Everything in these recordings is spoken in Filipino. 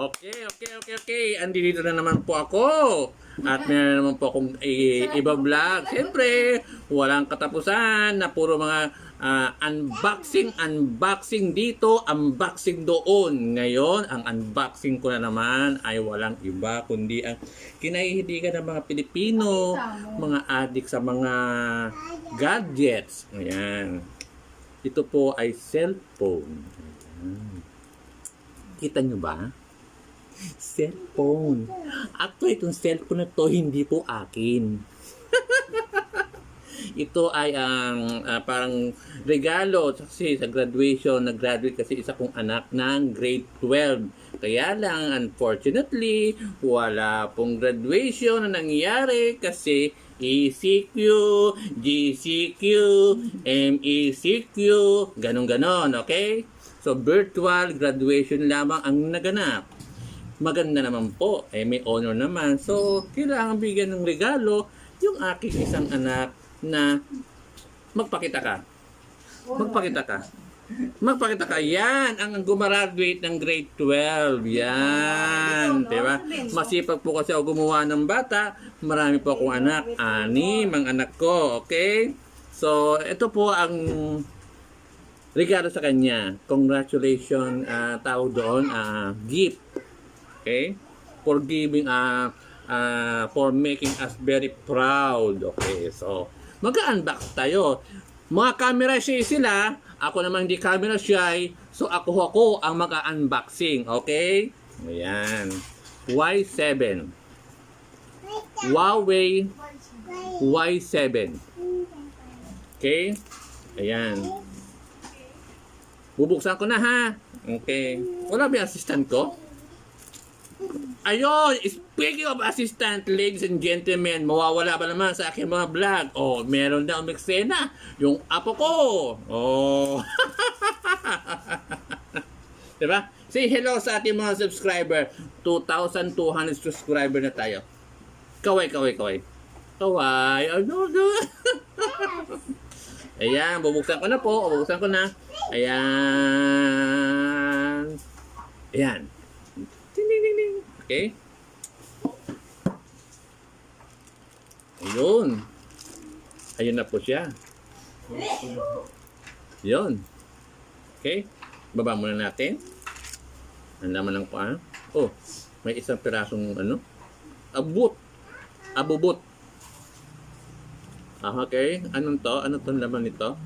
Okay. Andito na naman po ako. At meron naman po akong iba vlog. Siyempre, walang katapusan na puro mga unboxing dito, unboxing doon. Ngayon, ang unboxing ko na naman ay walang iba kundi ang kinahihilingan ng mga Pilipino, mga adik sa mga gadgets. Ayan. Ito po ay cellphone. Ayan. Kita nyo ba? Cellphone. Actually, itong cellphone na to hindi po akin. Ito ay ang parang regalo kasi sa graduation, nag-graduate kasi isa kong anak ng grade 12. Kaya lang, unfortunately, wala pong graduation na nangyari kasi ECQ, GCQ, MECQ, ganon-ganon, okay? So, virtual graduation lamang ang naganap. Maganda naman po, may honor naman. So, kailangan bigyan ng regalo yung aking isang anak na magpakita ka. Magpakita ka. Yan ang gumraduate ng grade 12. Yan. Diba? Masipag po kasi ako gumawa ng bata. Marami po akong anak. 6 ang anak ko. Okay? So, ito po ang regalo sa kanya. Congratulations. Tawag doon. Gift. Okay? For giving, for making us very proud. Okay, so, mag-unbox tayo. Mga camera shy sila, ako naman hindi camera shy, so ako ang mag-unboxing. Okay? Ayan. Y7. Huawei Y7. Okay? Ayan. Bubuksan ko na ha. Okay. Wala ba yung assistant ko? Ayun, speaking of assistant, ladies and gentlemen, mawawala ba naman sa aking mga vlog? Oh, meron na umiksena, yung apo ko. Oh. Diba? Say hello sa ating mga subscriber. 2,200 subscriber na tayo. Kaway. Kaway. Ano? Ayan, bubuksan ko na po. Ayan. Okay? Ayun na po siya. Yun. Okay? Baba muna natin. Ang laman ng paan. Oh, may isang pirasong abubot. Okay. Ano tong laman nito?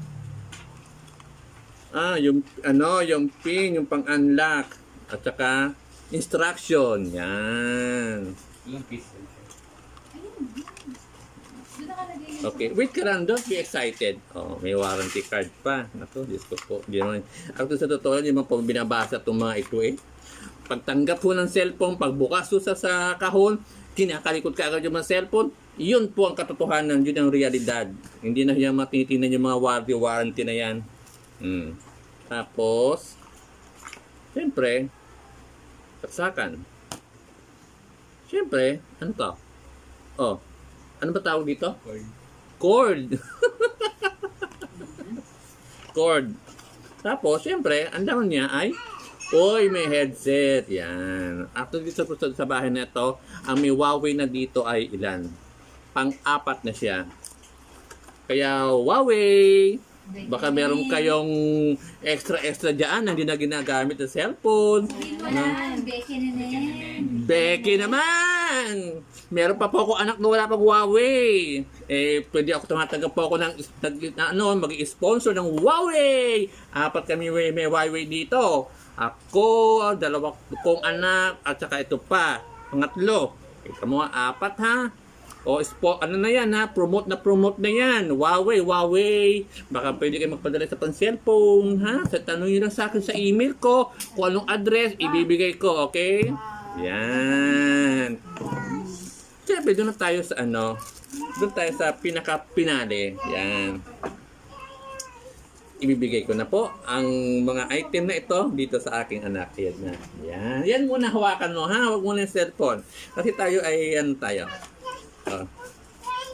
Yung pin, yung pang-unlock. At saka instruction. Yan. Okay. Wait ka lang. Don't be excited. Oh, may warranty card pa. Ako, Diyos ko po. Actually, sa totoo, hindi mo po binabasa itong mga ito eh. Pagtanggap po ng cellphone, pagbukas po sa kahon, kinakalikot ka agad yung mga cellphone, yun po ang katotohanan. Yun ang realidad. Hindi na yan matitinan yung mga warranty na yan. Tapos, siyempre, saksakan. Siyempre, ano to? Oh, ano ba tawag dito? Cord. Cord. Tapos, siyempre, ang laman niya ay may headset. Yan. After dito sa bahay na ito, ang may Huawei na dito ay ilan? Pang-4 na siya. Kaya, Huawei! Baka meron kayong extra dyan na hindi na ginagamit na cellphone. Becky naman! Meron pa po ako anak na wala pang Huawei. Pwede ako tumatanggap po ako mag-sponsor ng Huawei. 4 kami may Huawei dito. Ako, 2 kong anak, at saka ito pa. Pangatlo. Ito mo 4 ha. O, na yan ha, promote na yan. Huawei. Baka pwede kayo magpadala sa pang-cellphone, ha? Tanungin lang sa akin sa email ko kung anong address, ibibigay ko, okay? Yan. Siyempre, doon na tayo sa doon tayo sa pinaka-pinali. Yan. Ibibigay ko na po ang mga item na ito dito sa aking anak. Yan na. Yan muna, hawakan mo, ha? Huwag muna yung cellphone. Kasi tayo ay, tayo.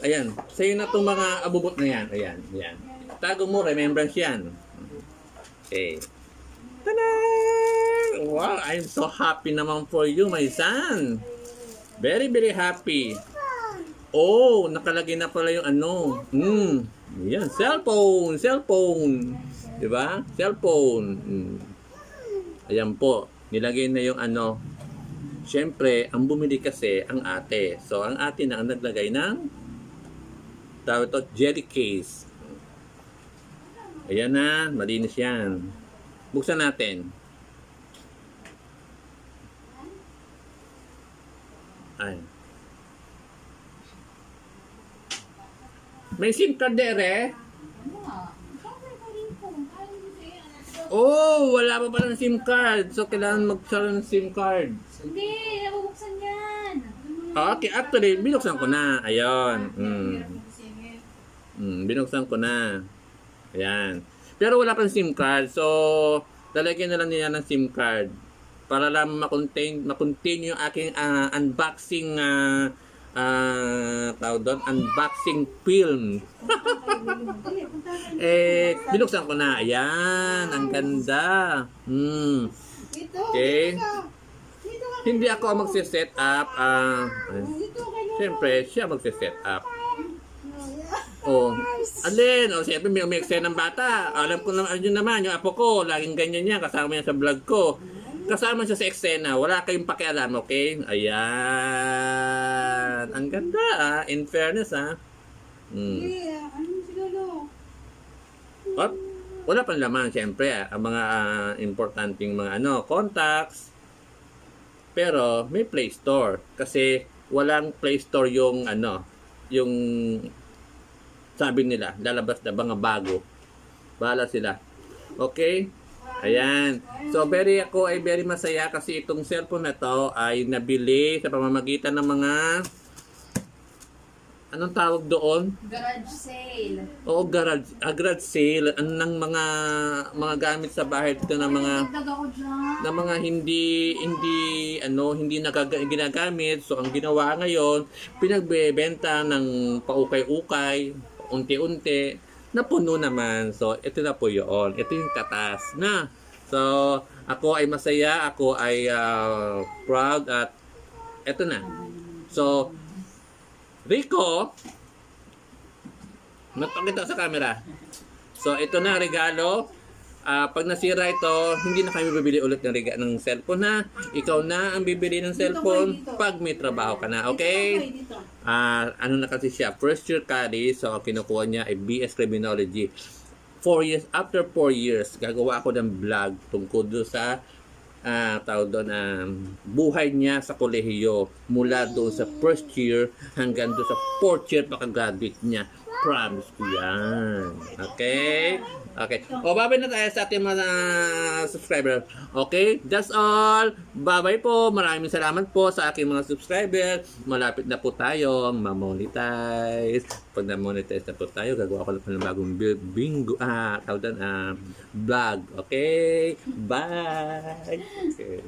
Ayan. Sa'yo na itong mga abubot na yan. Ayan. Tago mo, remembrance yan. Okay. Tada! Wow, I'm so happy naman for you, my son. Very, very happy. Oh, nakalagay na pala yung ano. Yan, cellphone, cellphone. 'Di ba? Cellphone. Ayan po, nilagay na yung ano. Siyempre, ang bumili kasi ang ate. So, ang ate na ang naglagay ng tawag ito, jelly case. Ayan na, malinis yan. Buksan natin. Ay. May SIM card dere? Oh, wala pa palang SIM card. So, kailangan magsara ng SIM card. Hindi, nabubuksan yan. Okay, actually, binuksan ko na. Ayun. Binuksan ko na. Ayan. Pero wala pang SIM card. So, lalagyan na lang niya ng SIM card para lang ma-contain yung aking unboxing tawag doon, unboxing film. Binuksan ko na. Ayan, ang ganda. Okay. Hindi ako magse-set up. Siyempre, siya magse-set up. Oh, alin? Oh, siyempre may eksena ng bata. Alam ko naman, yun naman, yung apo ko, laging ganyan niya, kasama niya sa vlog ko. Kasama siya sa eksena, wala kayong pakialam, okay? Ayan. Ang ganda, in fairness, Op, wala pang laman, siyempre, ang mga importanteng mga contacts. Pero, may Play Store. Kasi, walang Play Store yung, yung sabi nila, lalabas na mga bago. Bahala sila. Okay? Ayan. So, ako ay very masaya kasi itong cellphone na to ay nabili sa pamamagitan ng mga anong tawag doon? Garage sale. Oo, garage sale. Ng mga gamit sa bahay dito na mga hindi ginagamit. So, ang ginawa ngayon, pinagbebenta ng paukay-ukay, unti-unti, napuno naman. So, ito na po yun. Ito yung katas na. So, ako ay masaya, ako ay proud at ito na. So, Rico, magpakita sa camera. So, ito na regalo. Pag nasira ito, hindi na kami bibili ulit ng cellphone na. Ikaw na ang bibili ng cellphone pag may trabaho ka na. Okay? Ano na kasi siya? First year college. So, kinukuha niya ay BS Criminology. 4 years, after 4 years, gagawa ako ng vlog tungkol doon sa tawag doon, buhay niya sa kolehiyo mula doon sa first year hanggang doon sa 4th year pagka-graduate niya. Promise ko yan. Okay? Okay. O, babay na tayo sa ating mga subscriber. Okay? That's all. Bye-bye po. Maraming salamat po sa aking mga subscriber. Malapit na po tayo ma-monetize. Pag na-monetize na po tayo, gagawa ko na ng bagong bingo, vlog. Okay? Bye! Okay.